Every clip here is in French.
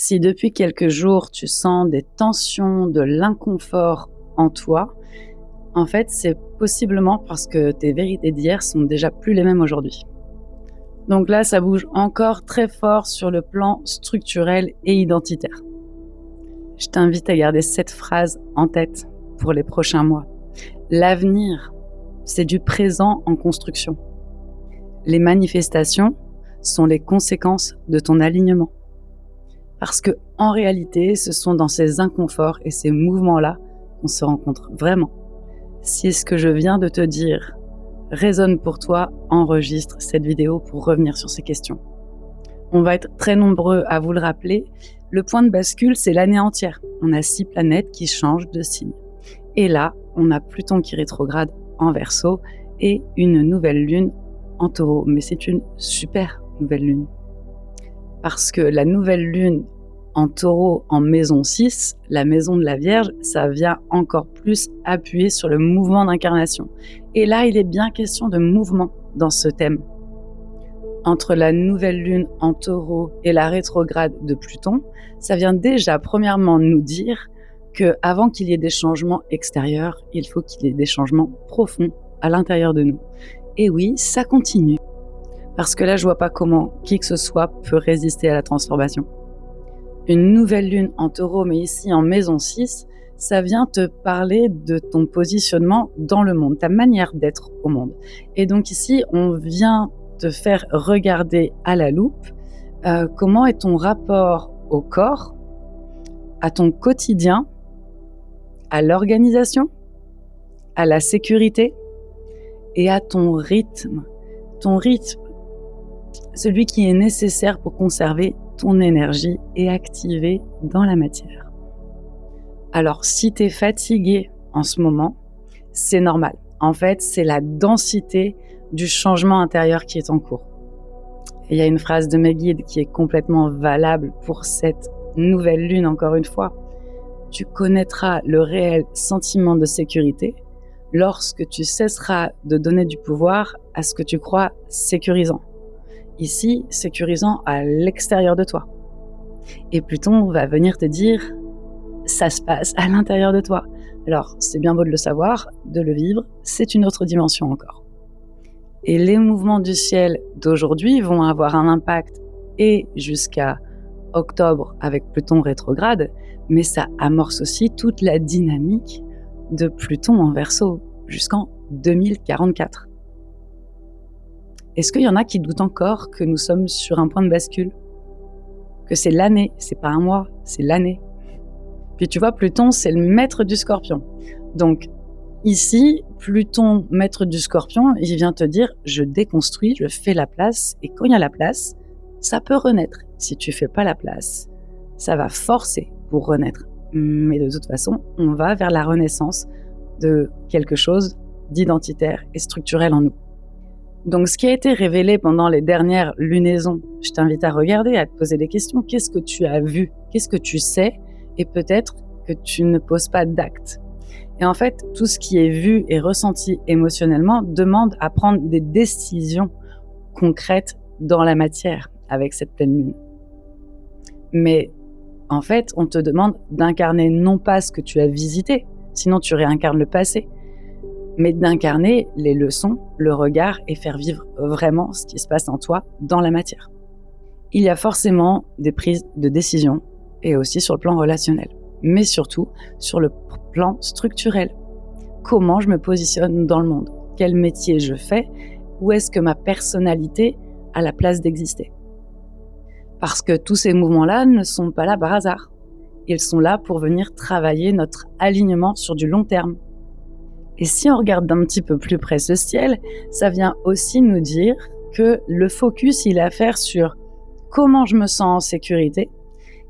Si depuis quelques jours, tu sens des tensions, de l'inconfort en toi, en fait, c'est possiblement parce que tes vérités d'hier sont déjà plus les mêmes aujourd'hui. Donc là, ça bouge encore très fort sur le plan structurel et identitaire. Je t'invite à garder cette phrase en tête pour les prochains mois. L'avenir, c'est du présent en construction. Les manifestations sont les conséquences de ton alignement. Parce que, en réalité, ce sont dans ces inconforts et ces mouvements-là qu'on se rencontre vraiment. Si ce que je viens de te dire résonne pour toi, enregistre cette vidéo pour revenir sur ces questions. On va être très nombreux à vous le rappeler. Le point de bascule, c'est l'année entière. On a 6 planètes qui changent de signe. Et là, on a Pluton qui rétrograde en Verseau et une nouvelle lune en Taureau. Mais c'est une super nouvelle lune. Parce que la nouvelle lune en Taureau en maison 6, la maison de la Vierge, ça vient encore plus appuyer sur le mouvement d'incarnation. Et là, il est bien question de mouvement dans ce thème. Entre la nouvelle lune en Taureau et la rétrograde de Pluton, ça vient déjà premièrement nous dire qu'avant qu'il y ait des changements extérieurs, il faut qu'il y ait des changements profonds à l'intérieur de nous. Et oui, ça continue. Parce que là, je vois pas comment qui que ce soit peut résister à la transformation. Une nouvelle lune en Taureau, mais ici en maison 6, ça vient te parler de ton positionnement dans le monde, ta manière d'être au monde. Et donc ici, on vient te faire regarder à la loupe comment est ton rapport au corps, à ton quotidien, à l'organisation, à la sécurité et à ton rythme. Ton rythme, celui qui est nécessaire pour conserver ton énergie et activer dans la matière. Alors, si tu es fatigué en ce moment, c'est normal. En fait, c'est la densité du changement intérieur qui est en cours. Et il y a une phrase de mes guides qui est complètement valable pour cette nouvelle lune, encore une fois. Tu connaîtras le réel sentiment de sécurité lorsque tu cesseras de donner du pouvoir à ce que tu crois sécurisant. Ici, sécurisant à l'extérieur de toi. Et Pluton va venir te dire, ça se passe à l'intérieur de toi. Alors, c'est bien beau de le savoir, de le vivre, c'est une autre dimension encore. Et les mouvements du ciel d'aujourd'hui vont avoir un impact et jusqu'à octobre avec Pluton rétrograde, mais ça amorce aussi toute la dynamique de Pluton en Verseau jusqu'en 2044. Est-ce qu'il y en a qui doutent encore que nous sommes sur un point de bascule? Que c'est l'année, c'est pas un mois, c'est l'année. Puis tu vois, Pluton, c'est le maître du Scorpion. Donc ici, Pluton, maître du Scorpion, il vient te dire, je déconstruis, je fais la place, et quand il y a la place, ça peut renaître. Si tu fais pas la place, ça va forcer pour renaître. Mais de toute façon, on va vers la renaissance de quelque chose d'identitaire et structurel en nous. Donc, ce qui a été révélé pendant les dernières lunaisons, je t'invite à regarder, à te poser des questions. Qu'est-ce que tu as vu? Qu'est-ce que tu sais? Et peut-être que tu ne poses pas d'actes. Et en fait, tout ce qui est vu et ressenti émotionnellement demande à prendre des décisions concrètes dans la matière avec cette pleine lune. Mais en fait, on te demande d'incarner non pas ce que tu as visité, sinon tu réincarnes le passé, mais d'incarner les leçons, le regard et faire vivre vraiment ce qui se passe en toi dans la matière. Il y a forcément des prises de décision et aussi sur le plan relationnel, mais surtout sur le plan structurel. Comment je me positionne dans le monde? Quel métier je fais? Où est-ce que ma personnalité a la place d'exister? Parce que tous ces mouvements-là ne sont pas là par hasard. Ils sont là pour venir travailler notre alignement sur du long terme. Et si on regarde d'un petit peu plus près ce ciel, ça vient aussi nous dire que le focus, il est à faire sur comment je me sens en sécurité,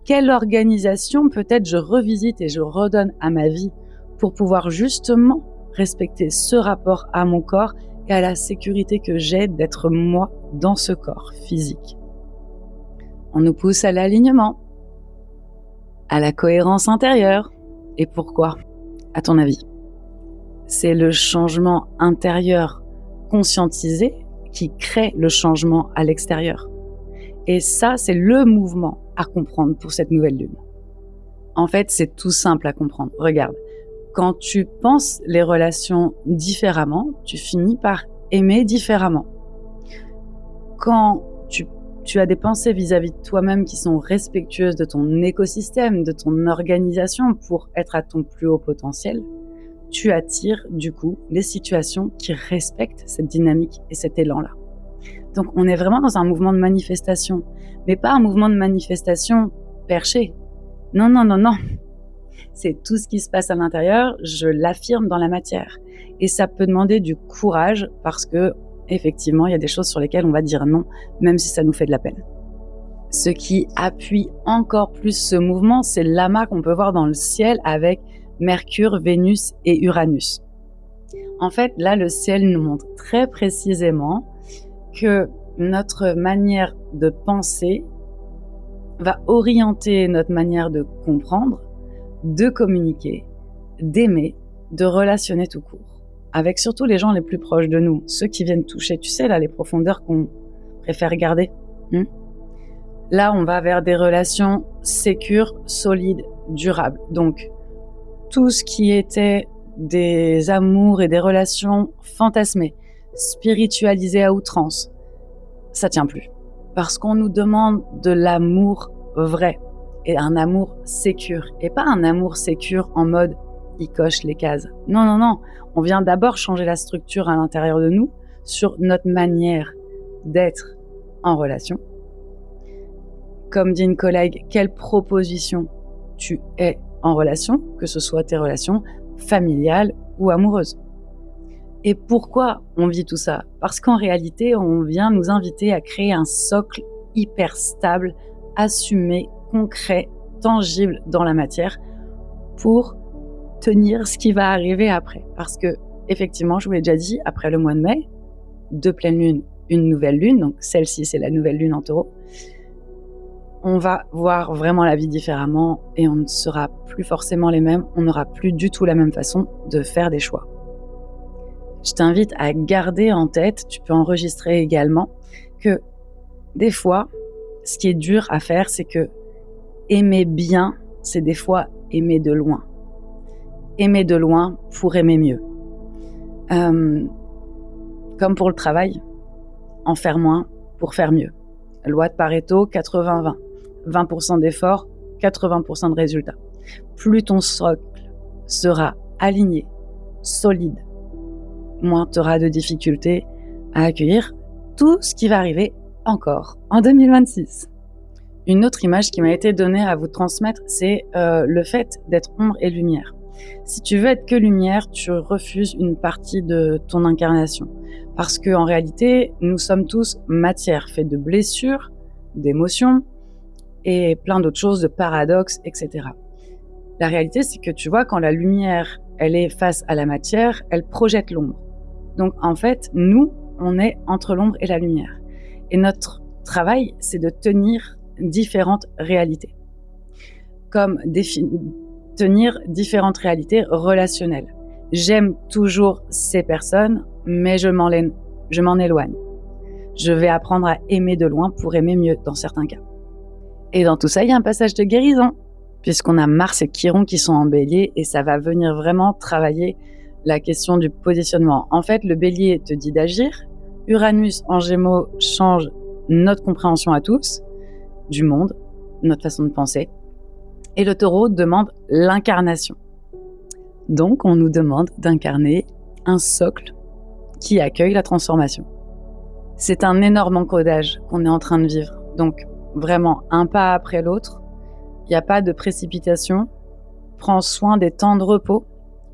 quelle organisation peut-être je revisite et je redonne à ma vie pour pouvoir justement respecter ce rapport à mon corps et à la sécurité que j'ai d'être moi dans ce corps physique. On nous pousse à l'alignement, à la cohérence intérieure. Et pourquoi, à ton avis? C'est le changement intérieur conscientisé qui crée le changement à l'extérieur. Et ça, c'est le mouvement à comprendre pour cette nouvelle lune? En fait, c'est tout simple à comprendre. Regarde, quand tu penses les relations différemment, tu finis par aimer différemment. Quand tu as des pensées vis-à-vis de toi-même qui sont respectueuses de ton écosystème, de ton organisation pour être à ton plus haut potentiel, tu attires du coup des situations qui respectent cette dynamique et cet élan-là. Donc on est vraiment dans un mouvement de manifestation, mais pas un mouvement de manifestation perché. Non, non, non, non. C'est tout ce qui se passe à l'intérieur, je l'affirme dans la matière. Et ça peut demander du courage parce que, effectivement, il y a des choses sur lesquelles on va dire non, même si ça nous fait de la peine. Ce qui appuie encore plus ce mouvement, c'est l'amas qu'on peut voir dans le ciel avec Mercure, Vénus et Uranus. En fait, là, le ciel nous montre très précisément que notre manière de penser va orienter notre manière de comprendre, de communiquer, d'aimer, de relationner tout court. Avec surtout les gens les plus proches de nous, ceux qui viennent toucher, tu sais, là, les profondeurs qu'on préfère garder. Là, on va vers des relations sécures, solides, durables. Donc, tout ce qui était des amours et des relations fantasmées, spiritualisées à outrance, ça tient plus. Parce qu'on nous demande de l'amour vrai et un amour sécure. Et pas un amour sécure en mode il coche les cases. Non, non, non. On vient d'abord changer la structure à l'intérieur de nous sur notre manière d'être en relation. Comme dit une collègue, quelle proposition tu es en relation, que ce soit tes relations familiales ou amoureuses. Et pourquoi on vit tout ça? Parce qu'en réalité, on vient nous inviter à créer un socle hyper stable, assumé, concret, tangible dans la matière pour tenir ce qui va arriver après. Parce que, effectivement, je vous l'ai déjà dit, après le mois de mai, 2 pleines lunes, une nouvelle lune, donc celle-ci, c'est la nouvelle lune en Taureau, on va voir vraiment la vie différemment et on ne sera plus forcément les mêmes, on n'aura plus du tout la même façon de faire des choix. Je t'invite à garder en tête, tu peux enregistrer également, que des fois, ce qui est dur à faire, c'est que aimer bien, c'est des fois aimer de loin. Aimer de loin pour aimer mieux. Comme pour le travail, en faire moins pour faire mieux. Loi de Pareto, 80-20. 20% d'efforts, 80% de résultats. Plus ton socle sera aligné, solide, moins tu auras de difficultés à accueillir tout ce qui va arriver encore en 2026. Une autre image qui m'a été donnée à vous transmettre, c'est le fait d'être ombre et lumière. Si tu veux être que lumière, tu refuses une partie de ton incarnation. Parce qu'en réalité, nous sommes tous matière, faite de blessures, d'émotions et plein d'autres choses, de paradoxes, etc. La réalité, c'est que tu vois, quand la lumière, elle est face à la matière, elle projette l'ombre. Donc en fait, nous, on est entre l'ombre et la lumière. Et notre travail, c'est de tenir différentes réalités. Comme tenir différentes réalités relationnelles. J'aime toujours ces personnes, mais je m'en éloigne. Je vais apprendre à aimer de loin pour aimer mieux dans certains cas. Et dans tout ça, il y a un passage de guérison, puisqu'on a Mars et Chiron qui sont en Bélier, et ça va venir vraiment travailler la question du positionnement. En fait, le Bélier te dit d'agir, Uranus en Gémeaux change notre compréhension à tous, du monde, notre façon de penser, et le Taureau demande l'incarnation. Donc, on nous demande d'incarner un socle qui accueille la transformation. C'est un énorme encodage qu'on est en train de vivre. Donc, vraiment, un pas après l'autre. Il n'y a pas de précipitation. Prends soin des temps de repos.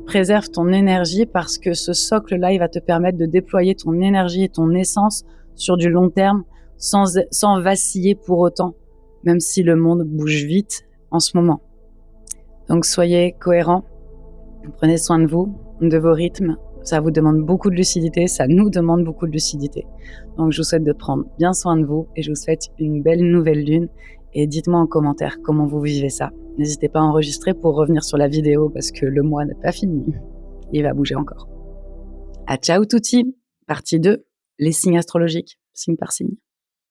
Préserve ton énergie parce que ce socle-là, il va te permettre de déployer ton énergie et ton essence sur du long terme sans vaciller pour autant, même si le monde bouge vite en ce moment. Donc, soyez cohérents. Prenez soin de vous, de vos rythmes. Ça vous demande beaucoup de lucidité, ça nous demande beaucoup de lucidité. Donc je vous souhaite de prendre bien soin de vous et je vous souhaite une belle nouvelle lune. Et dites-moi en commentaire comment vous vivez ça. N'hésitez pas à enregistrer pour revenir sur la vidéo parce que le mois n'est pas fini. Il va bouger encore. À ciao tutti, partie 2, les signes astrologiques, signe par signe.